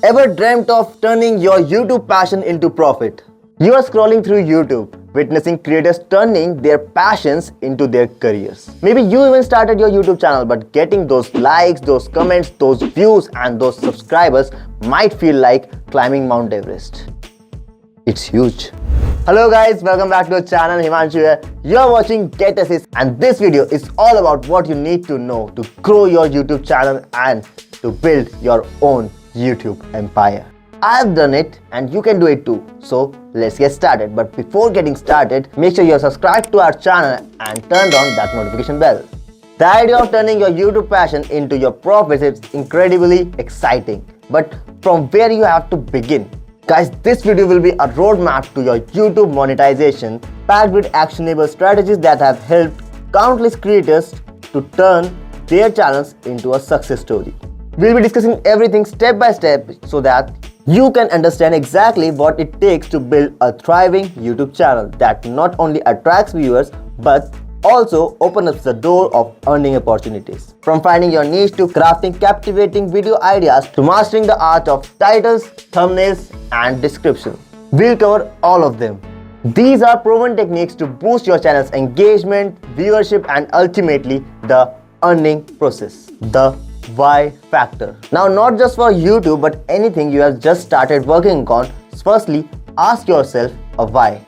Ever dreamt of turning your YouTube passion into profit? You are scrolling through YouTube, witnessing creators turning their passions into their careers. Maybe you even started your YouTube channel, but getting those likes, those comments, those views, and those subscribers might feel like climbing Mount Everest. It's huge. Hello guys, welcome back to the channel. Himanshu here. You are watching kaise, and this video is all about what you need to know to grow your YouTube channel and to build your own YouTube empire. I've done it and you can do it too. So let's get started. But before getting started, make sure you're subscribed to our channel and turned on that notification bell. The idea of turning your YouTube passion into your profits is incredibly exciting. But from where you have to begin? Guys, this video will be a roadmap to your YouTube monetization, packed with actionable strategies that have helped countless creators to turn their channels into a success story. We'll be discussing everything step by step so that you can understand exactly what it takes to build a thriving YouTube channel that not only attracts viewers but also opens up the door of earning opportunities. From finding your niche to crafting captivating video ideas to mastering the art of titles, thumbnails, and description. We'll cover all of them. These are proven techniques to boost your channel's engagement, viewership, and ultimately the earning process. The why factor. Now, not just for YouTube but anything you have just started working on, firstly ask yourself a why.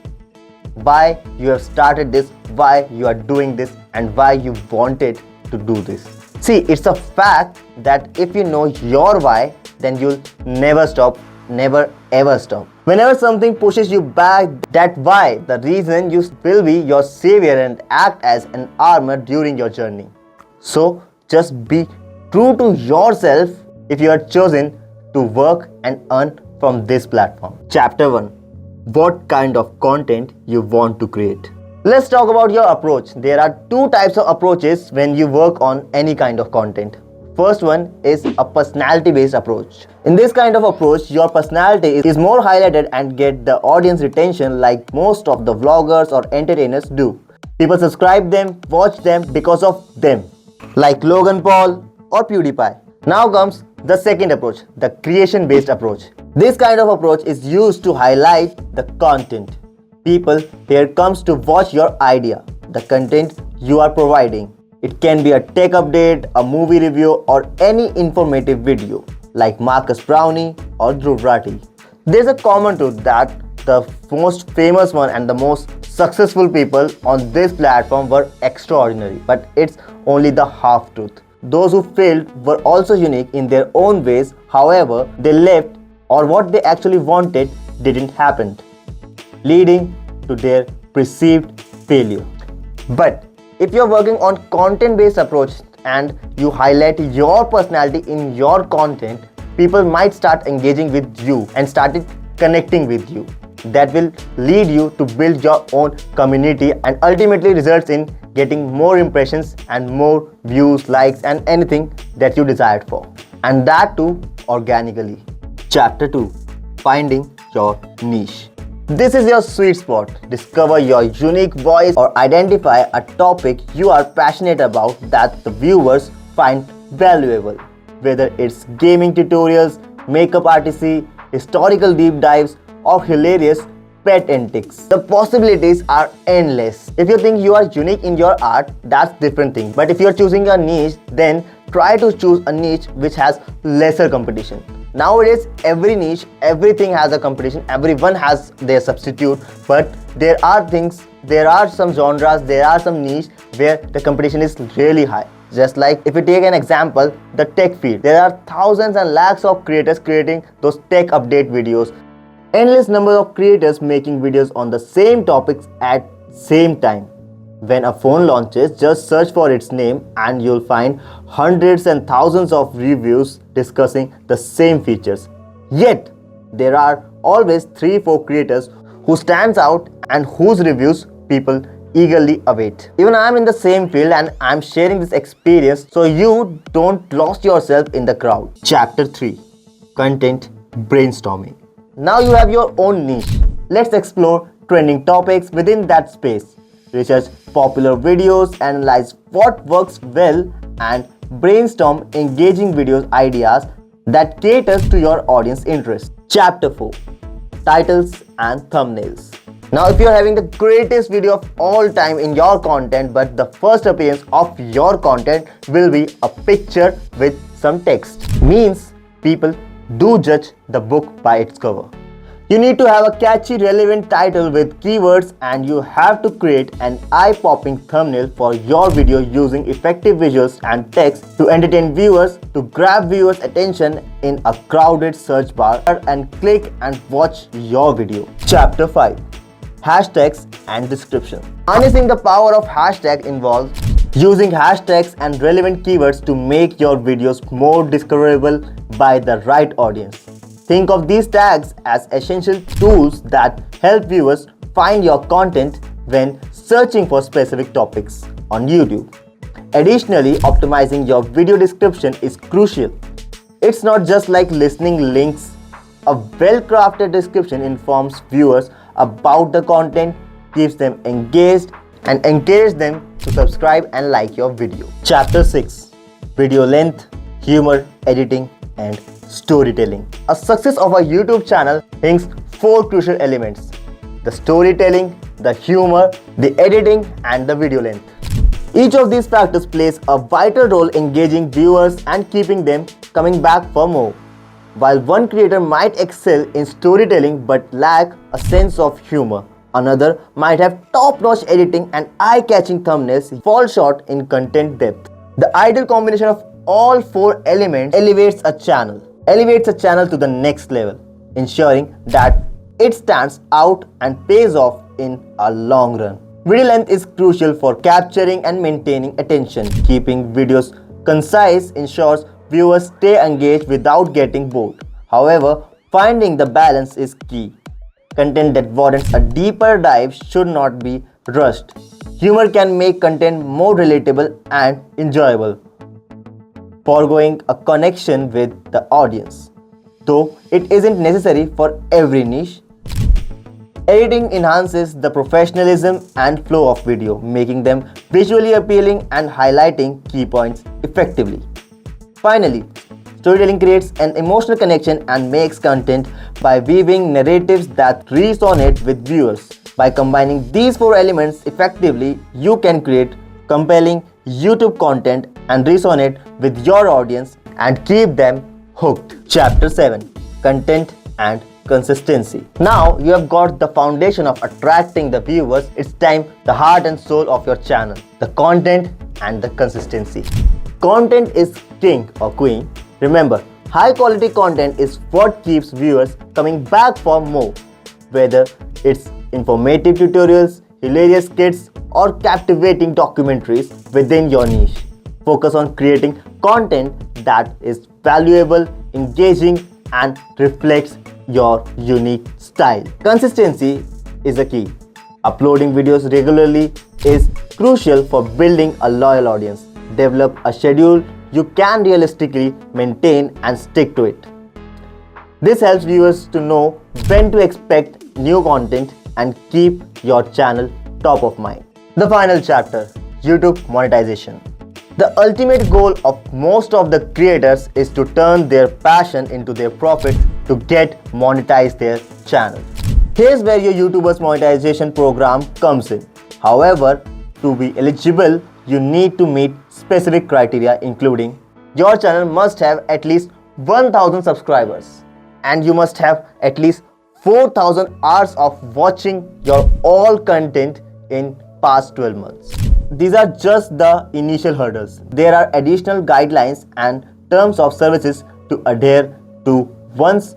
Why you have started this, why you are doing this, and why you wanted to do this. See, it's a fact that if you know your why, then you'll never stop, never ever stop. Whenever something pushes you back, that why, the reason, you will be your savior and act as an armor during your journey. So just be true to yourself if you are chosen to work and earn from this platform. Chapter 1. What kind of content you want to create? Let's talk about your approach. There are two types of approaches when you work on any kind of content. First one is a personality based approach. In this kind of approach, your personality is more highlighted and get the audience retention like most of the vloggers or entertainers do. People subscribe them, watch them because of them, like Logan Paul or PewDiePie. Now comes the second approach, the creation based approach. This kind of approach is used to highlight the content. People here comes to watch your idea, the content you are providing. It can be a tech update, a movie review, or any informative video like Marcus Brownie or Dhruv Rathi. There's a common truth that the most famous one and the most successful people on this platform were extraordinary, but it's only the half truth. Those who failed were also unique in their own ways. However, they left or what they actually wanted didn't happen, leading to their perceived failure. But if you're working on content-based approach and you highlight your personality in your content, people might start engaging with you and started connecting with you. That will lead you to build your own community and ultimately results in getting more impressions and more views, likes, and anything that you desired for. And that too organically. Chapter 2. Finding your niche. This is your sweet spot. Discover your unique voice or identify a topic you are passionate about that the viewers find valuable. Whether it's gaming tutorials, makeup artistry, historical deep dives, or hilarious pet antics. The possibilities are endless. If you think you are unique in your art, that's different thing. But if you're choosing a niche, then try to choose a niche which has lesser competition. Nowadays, every niche, everything has a competition, everyone has their substitute, but there are some genres, there are some niche where the competition is really high. Just like if you take an example, the tech field, there are thousands and lakhs of creators creating those tech update videos. Endless number of creators making videos on the same topics at same time. When a phone launches, just search for its name and you'll find hundreds and thousands of reviews discussing the same features. Yet, there are always 3-4 creators who stands out and whose reviews people eagerly await. Even I'm in the same field and I'm sharing this experience so you don't lose yourself in the crowd. Chapter 3. Content brainstorming. Now you have your own niche. Let's explore trending topics within that space. Research popular videos, analyze what works well, and brainstorm engaging videos ideas that caters to your audience interest. Chapter 4: Titles and Thumbnails. Now, if you're having the greatest video of all time in your content, but the first appearance of your content will be a picture with some text, means people do judge the book by its cover. You need to have a catchy, relevant title with keywords, and you have to create an eye-popping thumbnail for your video using effective visuals and text to entertain viewers, to grab viewers' attention in a crowded search bar and click and watch your video. Chapter 5: Hashtags and Description. Harnessing the power of hashtag involves using hashtags and relevant keywords to make your videos more discoverable by the right audience. Think of these tags as essential tools that help viewers find your content when searching for specific topics on YouTube. Additionally, optimizing your video description is crucial. It's not just like listening links. A well-crafted description informs viewers about the content, keeps them engaged, and encourages them to subscribe and like your video. Chapter 6: Video Length, Humor, Editing, and Storytelling. A success of a YouTube channel hinges on 4 crucial elements: the storytelling, the humor, the editing, and the video length. Each of these factors plays a vital role engaging viewers and keeping them coming back for more. While one creator might excel in storytelling but lack a sense of humor, another might have top-notch editing and eye-catching thumbnails fall short in content depth. The ideal combination of all 4 elements elevates a channel to the next level, ensuring that it stands out and pays off in a long run. Video length is crucial for capturing and maintaining attention. Keeping videos concise ensures viewers stay engaged without getting bored. However, finding the balance is key. Content that warrants a deeper dive should not be rushed. Humor can make content more relatable and enjoyable, foregoing a connection with the audience, though it isn't necessary for every niche. Editing enhances the professionalism and flow of video, making them visually appealing and highlighting key points effectively. Finally, storytelling creates an emotional connection and makes content by weaving narratives that resonate with viewers. By combining these 4 elements effectively, you can create compelling YouTube content and resonate with your audience and keep them hooked. Chapter 7: Content and Consistency. Now you have got the foundation of attracting the viewers. It's time the heart and soul of your channel: the content and the consistency. Content is king or queen. Remember, high quality content is what keeps viewers coming back for more. Whether it's informative tutorials, hilarious skits, or captivating documentaries within your niche, focus on creating content that is valuable, engaging, and reflects your unique style. Consistency is a key. Uploading videos regularly is crucial for building a loyal audience. Develop a schedule you can realistically maintain and stick to it. This helps viewers to know when to expect new content and keep your channel top of mind. The final chapter: YouTube monetization. The ultimate goal of most of the creators is to turn their passion into their profit to get monetize their channel. Here's where your YouTuber's monetization program comes in. However, to be eligible, you need to meet specific criteria, including your channel must have at least 1000 subscribers and you must have at least 4000 hours of watching your all content in past 12 months. These are just the initial hurdles. There are additional guidelines and terms of services to adhere to once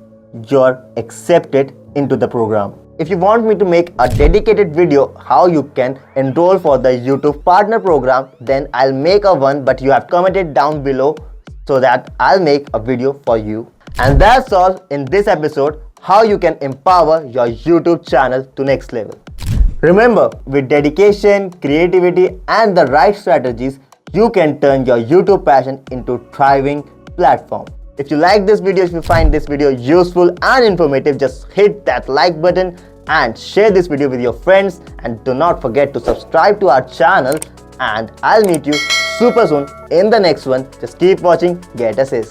you're accepted into the program. If you want me to make a dedicated video how you can enroll for the YouTube partner program, then I'll make a one, but you have commented down below so that I'll make a video for you. And that's all in this episode, how you can empower your YouTube channel to next level. Remember, with dedication, creativity, and the right strategies, you can turn your YouTube passion into a thriving platform. If you like this video, if you find this video useful and informative, just hit that like button and share this video with your friends, and do not forget to subscribe to our channel, and I'll meet you super soon in the next one. Just keep watching Get Assist.